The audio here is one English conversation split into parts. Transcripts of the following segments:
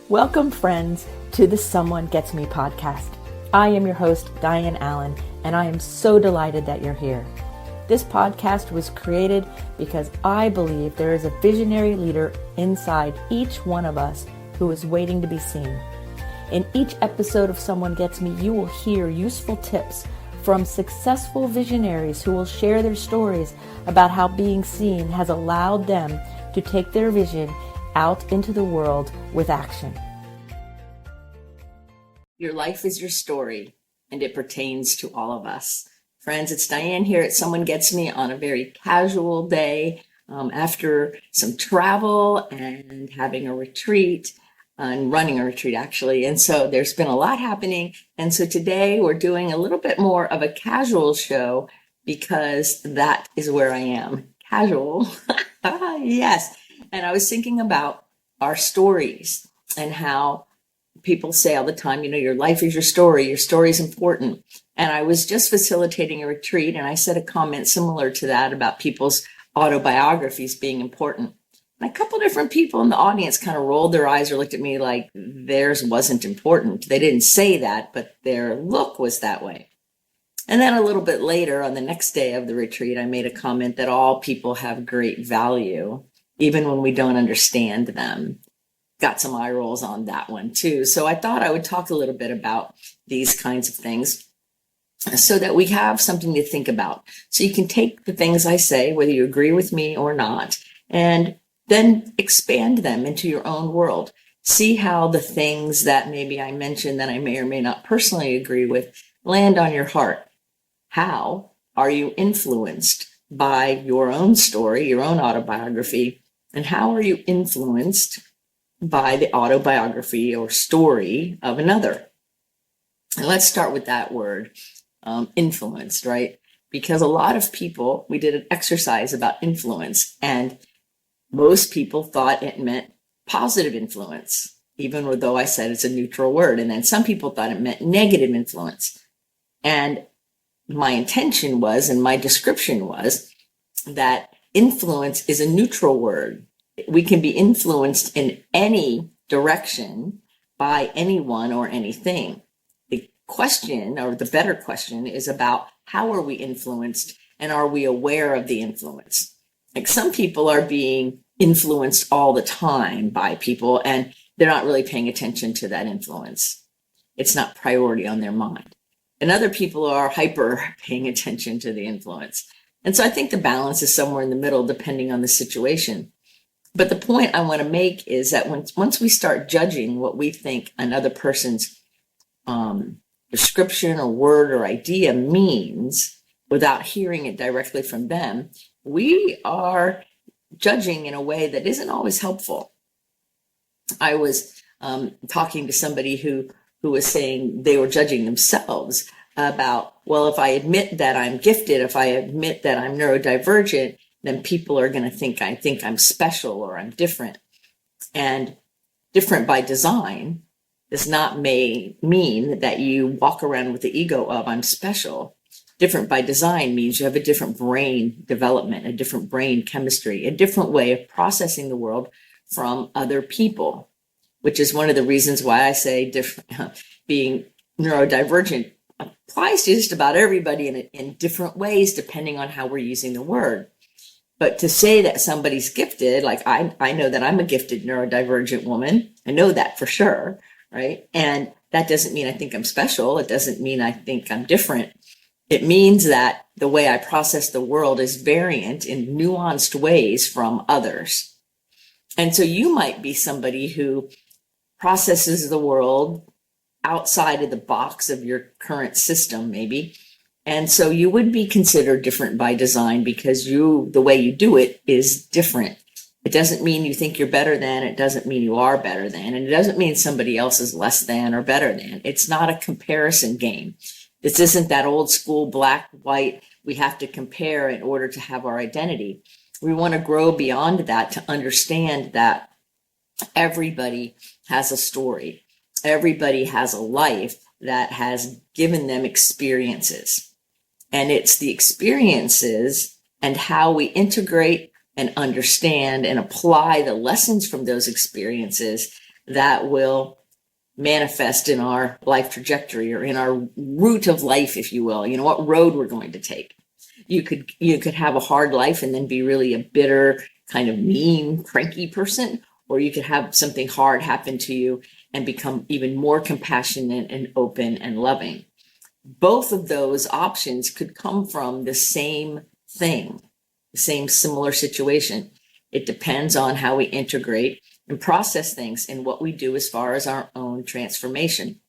Welcome, friends, to the Someone Gets Me podcast. I am your host, Dianne A, and I am so delighted that you're here. This podcast was created because I believe there is a visionary leader inside each one of us who is waiting to be seen. In each episode of Someone Gets Me, you will hear useful tips from successful visionaries who will share their stories about how being seen has allowed them to take their vision out into the world with action. Your life is your story, and it pertains to all of us. Friends, it's Dianne here at Someone Gets Me on a very casual day after some travel and having a retreat and running a retreat, actually. And so there's been a lot happening. And so today we're doing a little bit more of a casual show because that is where I am. Casual. Yes. And I was thinking about our stories and how people say all the time, your life is your story is important. And I was just facilitating a retreat and I said a comment similar to that about people's autobiographies being important. And a couple different people in the audience kind of rolled their eyes or looked at me like theirs wasn't important. They didn't say that, but their look was that way. And then a little bit later on the next day of the retreat, I made a comment that all people have great value, even when we don't understand them. Got some eye rolls on that one too. So I thought I would talk a little bit about these kinds of things so that we have something to think about. So you can take the things I say, whether you agree with me or not, and then expand them into your own world. See how the things that maybe I mentioned that I may or may not personally agree with land on your heart. How are you influenced by your own story, your own autobiography? And how are you influenced by the autobiography or story of another? And let's start with that word, influenced, right? Because a lot of people, we did an exercise about influence, and most people thought it meant positive influence, even though I said it's a neutral word. And then some people thought it meant negative influence. And my intention was, and my description was, that influence is a neutral word. We can be influenced in any direction by anyone or anything. The question, or the better question, is about how are we influenced and are we aware of the influence? Like some people are being influenced all the time by people and they're not really paying attention to that influence. It's not priority on their mind. And other people are hyper paying attention to the influence. And so I think the balance is somewhere in the middle, depending on the situation. But the point I want to make is that once we start judging what we think another person's description or word or idea means without hearing it directly from them, we are judging in a way that isn't always helpful. I was talking to somebody who was saying they were judging themselves about, well, if I admit that I'm gifted, if I admit that I'm neurodivergent, then people are going to think I'm special or I'm different. And different by design does not mean that you walk around with the ego of I'm special. Different by design means you have a different brain development, a different brain chemistry, a different way of processing the world from other people, which is one of the reasons why I say being neurodivergent applies to just about everybody in different ways, depending on how we're using the word. But to say that somebody's gifted, like I know that I'm a gifted neurodivergent woman. I know that for sure, right? And that doesn't mean I think I'm special. It doesn't mean I think I'm different. It means that the way I process the world is variant in nuanced ways from others. And so you might be somebody who processes the world outside of the box of your current system, maybe. And so you would be considered different by design because the way you do it is different. It doesn't mean you think you're better than, it doesn't mean you are better than, and it doesn't mean somebody else is less than or better than. It's not a comparison game. This isn't that old school black, white, we have to compare in order to have our identity. We want to grow beyond that to understand that everybody has a story. Everybody has a life that has given them experiences. And it's the experiences and how we integrate and understand and apply the lessons from those experiences that will manifest in our life trajectory or in our route of life, if you will, what road we're going to take. You could have a hard life and then be really a bitter, kind of mean, cranky person, or you could have something hard happen to you and become even more compassionate and open and loving. Both of those options could come from the same thing, the same similar situation. It depends on how we integrate and process things in what we do as far as our own transformation.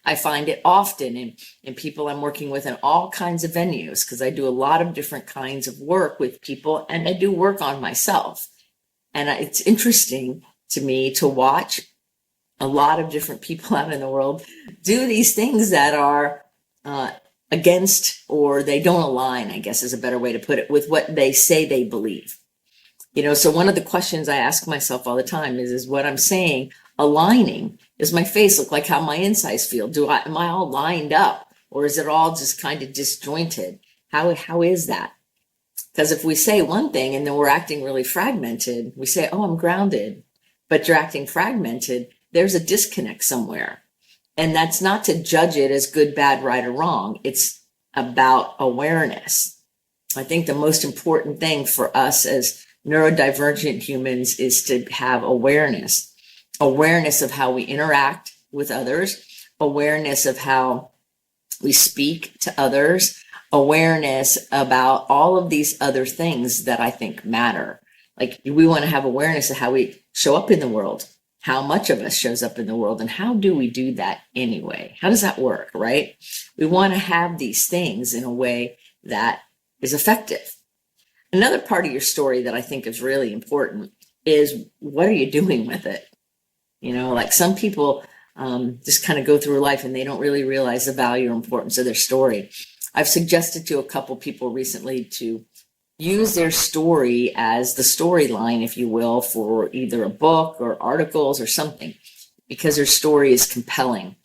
I find it often in people I'm working with in all kinds of venues, because I do a lot of different kinds of work with people, and I do work on myself. And it's interesting to me to watch a lot of different people out in the world do these things that are against, or they don't align, I guess is a better way to put it, with what they say they believe. So one of the questions I ask myself all the time is what I'm saying aligning? Does my face look like how my insides feel? Am I all lined up, or is it all just kind of disjointed? How is that? Because if we say one thing and then we're acting really fragmented, we say, oh, I'm grounded, but you're acting fragmented, there's a disconnect somewhere. And that's not to judge it as good, bad, right, or wrong. It's about awareness. I think the most important thing for us as neurodivergent humans is to have awareness of how we interact with others, awareness of how we speak to others, awareness about all of these other things that I think matter. Like, we want to have awareness of how we show up in the world, how much of us shows up in the world, and how do we do that anyway? How does that work, right? We want to have these things in a way that is effective. Another part of your story that I think is really important is, what are you doing with it? Like some people just kind of go through life and they don't really realize the value or importance of their story. I've suggested to a couple people recently to use their story as the storyline, if you will, for either a book or articles or something, because their story is compelling.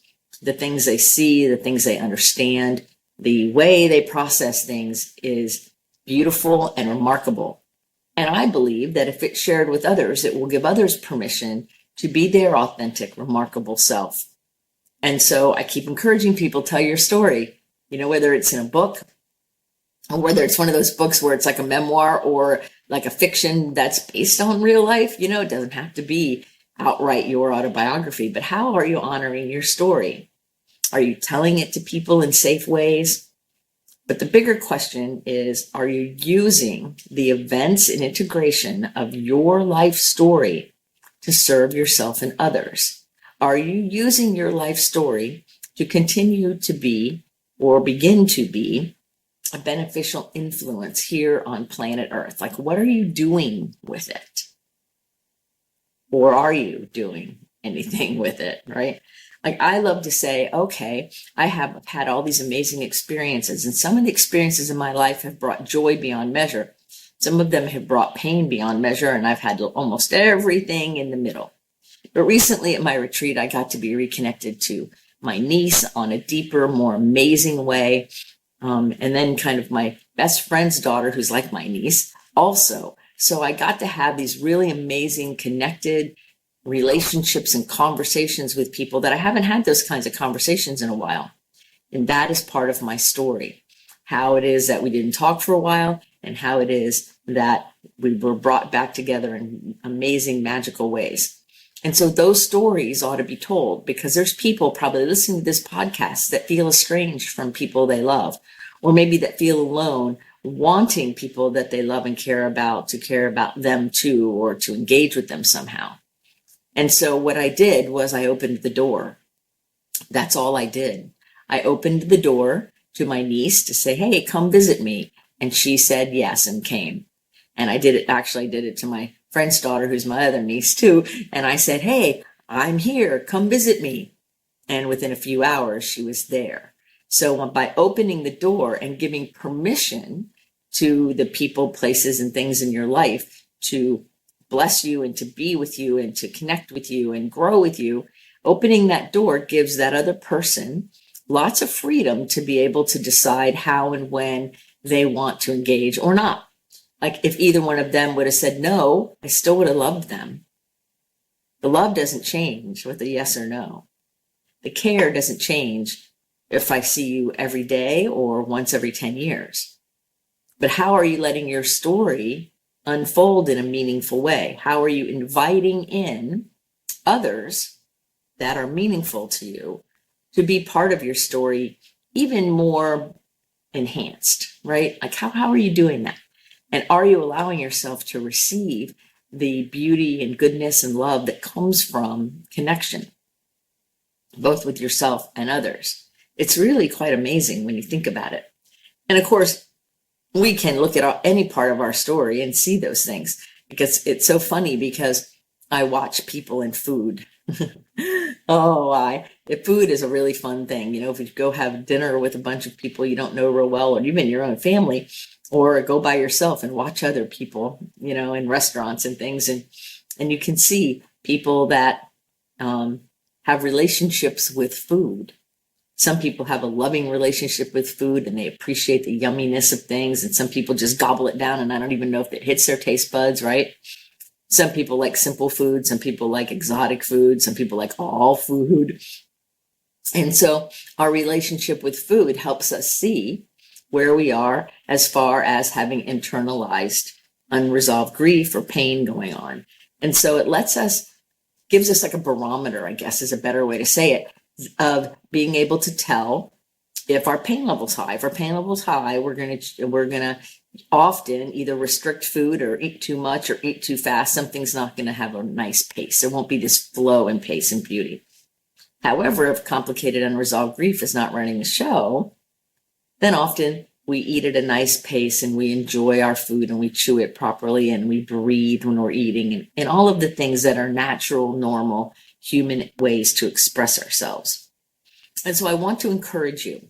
The things they see, the things they understand, the way they process things is beautiful and remarkable. And I believe that if it's shared with others, it will give others permission to be their authentic, remarkable self. And so I keep encouraging people, tell your story, whether it's in a book or whether it's one of those books where it's like a memoir or like a fiction that's based on real life. It doesn't have to be outright your autobiography, but how are you honoring your story? Are you telling it to people in safe ways? But the bigger question is, are you using the events and integration of your life story to serve yourself and others? Are you using your life story to continue to be, or begin to be, a beneficial influence here on planet Earth? Like, what are you doing with it? Or are you doing anything with it, right? Like, I love to say, okay, I have had all these amazing experiences, and some of the experiences in my life have brought joy beyond measure. Some of them have brought pain beyond measure, and I've had almost everything in the middle. But recently at my retreat, I got to be reconnected to my niece on a deeper, more amazing way. And then kind of my best friend's daughter, who's like my niece also. So I got to have these really amazing connected relationships and conversations with people that I haven't had those kinds of conversations in a while. And that is part of my story. How it is that we didn't talk for a while, and how it is that we were brought back together in amazing, magical ways. And so those stories ought to be told, because there's people probably listening to this podcast that feel estranged from people they love, or maybe that feel alone, wanting people that they love and care about to care about them too, or to engage with them somehow. And so what I did was I opened the door. That's all I did. I opened the door to my niece to say, hey, come visit me. And she said yes and came. And I did it to my friend's daughter, who's my other niece too. And I said, hey, I'm here, come visit me. And within a few hours, she was there. So by opening the door and giving permission to the people, places, and things in your life to bless you and to be with you and to connect with you and grow with you, opening that door gives that other person lots of freedom to be able to decide how and when they want to engage or not. Like, if either one of them would have said no, I still would have loved them. The love doesn't change with a yes or no. The care doesn't change if I see you every day or once every 10 years. But how are you letting your story unfold in a meaningful way? How are you inviting in others that are meaningful to you to be part of your story, even more enhanced, right? Like how are you doing that? And are you allowing yourself to receive the beauty and goodness and love that comes from connection, both with yourself and others? It's really quite amazing when you think about it. And of course, we can look at any part of our story and see those things, because it's so funny because I watch people in food. Food is a really fun thing. You know, if you go have dinner with a bunch of people you don't know real well, or even your own family, or go by yourself and watch other people, you know, in restaurants and things. And you can see people that have relationships with food. Some people have a loving relationship with food and they appreciate the yumminess of things. And some people just gobble it down and I don't even know if it hits their taste buds, right? Some people like simple food. Some people like exotic food. Some people like all food. And so our relationship with food helps us see where we are as far as having internalized unresolved grief or pain going on. And so it gives us like a barometer, I guess is a better way to say it, of being able to tell if our pain level's high. If our pain level's high, we're gonna often either restrict food or eat too much or eat too fast. Something's not gonna have a nice pace. There won't be this flow and pace and beauty. However, if complicated unresolved grief is not running the show, then often we eat at a nice pace and we enjoy our food and we chew it properly and we breathe when we're eating and all of the things that are natural, normal, human ways to express ourselves. And so I want to encourage you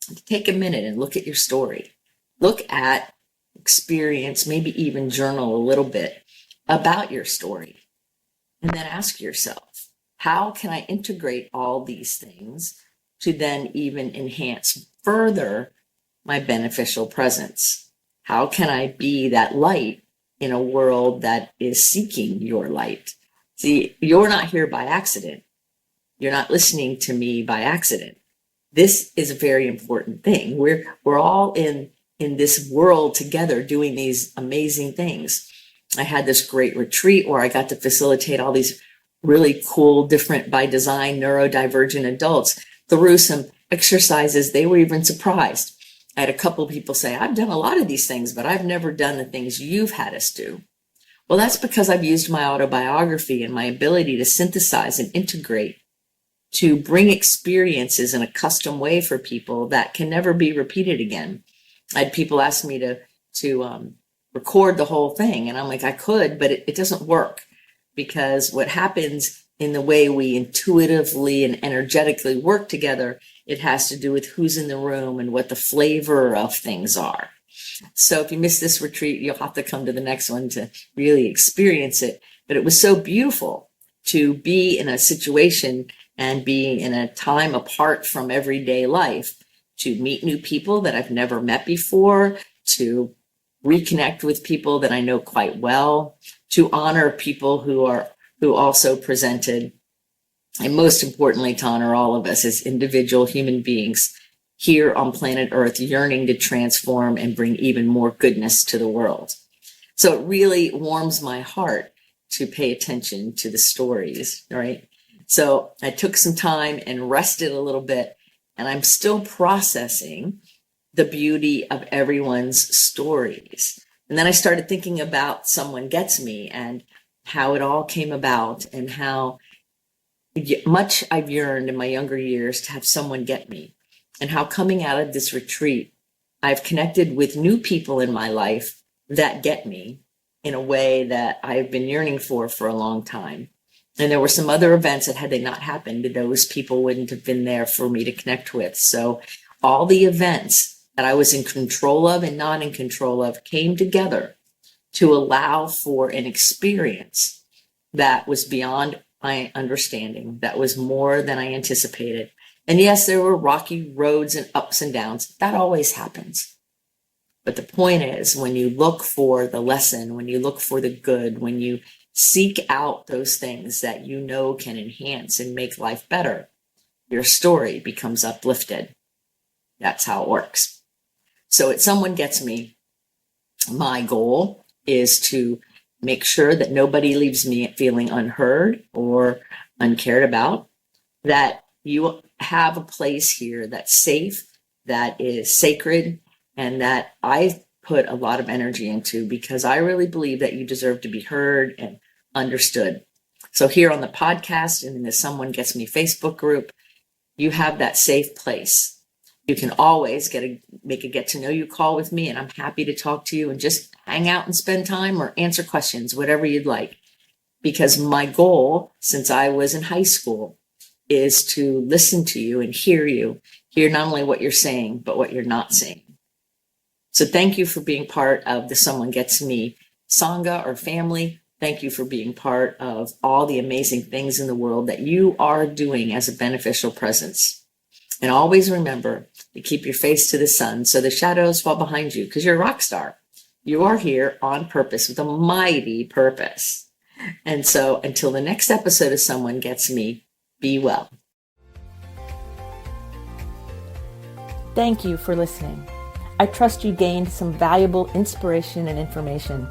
to take a minute and look at your story. Look at, experience, maybe even journal a little bit about your story. And then ask yourself, how can I integrate all these things to then even enhance further my beneficial presence? How can I be that light in a world that is seeking your light? See, you're not here by accident. You're not listening to me by accident. This is a very important thing. We're all in this world together doing these amazing things. I had this great retreat where I got to facilitate all these really cool, different by design, neurodivergent adults through some exercises. They were even surprised. I had a couple of people say, I've done a lot of these things, but I've never done the things you've had us do. Well, that's because I've used my autobiography and my ability to synthesize and integrate to bring experiences in a custom way for people that can never be repeated again. I had people ask me to record the whole thing. And I'm like, I could, but it doesn't work, because what happens in the way we intuitively and energetically work together, it has to do with who's in the room and what the flavor of things are. So if you miss this retreat, you'll have to come to the next one to really experience it. But it was so beautiful to be in a situation and be in a time apart from everyday life, to meet new people that I've never met before, to reconnect with people that I know quite well, to honor people who also presented, and most importantly, to honor all of us as individual human beings here on planet Earth, yearning to transform and bring even more goodness to the world. So it really warms my heart to pay attention to the stories, right? So I took some time and rested a little bit, and I'm still processing the beauty of everyone's stories. And then I started thinking about Someone Gets Me and how it all came about and how much I've yearned in my younger years to have someone get me, and how coming out of this retreat, I've connected with new people in my life that get me in a way that I've been yearning for a long time. And there were some other events that had they not happened, those people wouldn't have been there for me to connect with. So all the events that I was in control of and not in control of came together to allow for an experience that was beyond my understanding, that was more than I anticipated. And yes, there were rocky roads and ups and downs. That always happens. But the point is, when you look for the lesson, when you look for the good, when you seek out those things that you know can enhance and make life better, your story becomes uplifted. That's how it works. So at Someone Gets Me, my goal is to make sure that nobody leaves me feeling unheard or uncared about, that you have a place here that's safe, that is sacred, and that I put a lot of energy into, because I really believe that you deserve to be heard and understood. So here on the podcast and in the Someone Gets Me Facebook group, you have that safe place. You can always make a get to know you call with me, and I'm happy to talk to you and just hang out and spend time or answer questions, whatever you'd like. Because my goal since I was in high school is to listen to you and hear not only what you're saying, but what you're not saying. So thank you for being part of the Someone Gets Me Sangha or family. Thank you for being part of all the amazing things in the world that you are doing as a beneficial presence. And always remember to keep your face to the sun so the shadows fall behind you, because you're a rock star. You are here on purpose with a mighty purpose. And so until the next episode of Someone Gets Me, be well. Thank you for listening. I trust you gained some valuable inspiration and information.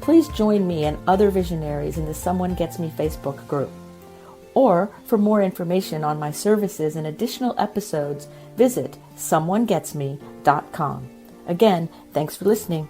Please join me and other visionaries in the Someone Gets Me Facebook group. Or for more information on my services and additional episodes, visit someonegetsme.com. Again, thanks for listening.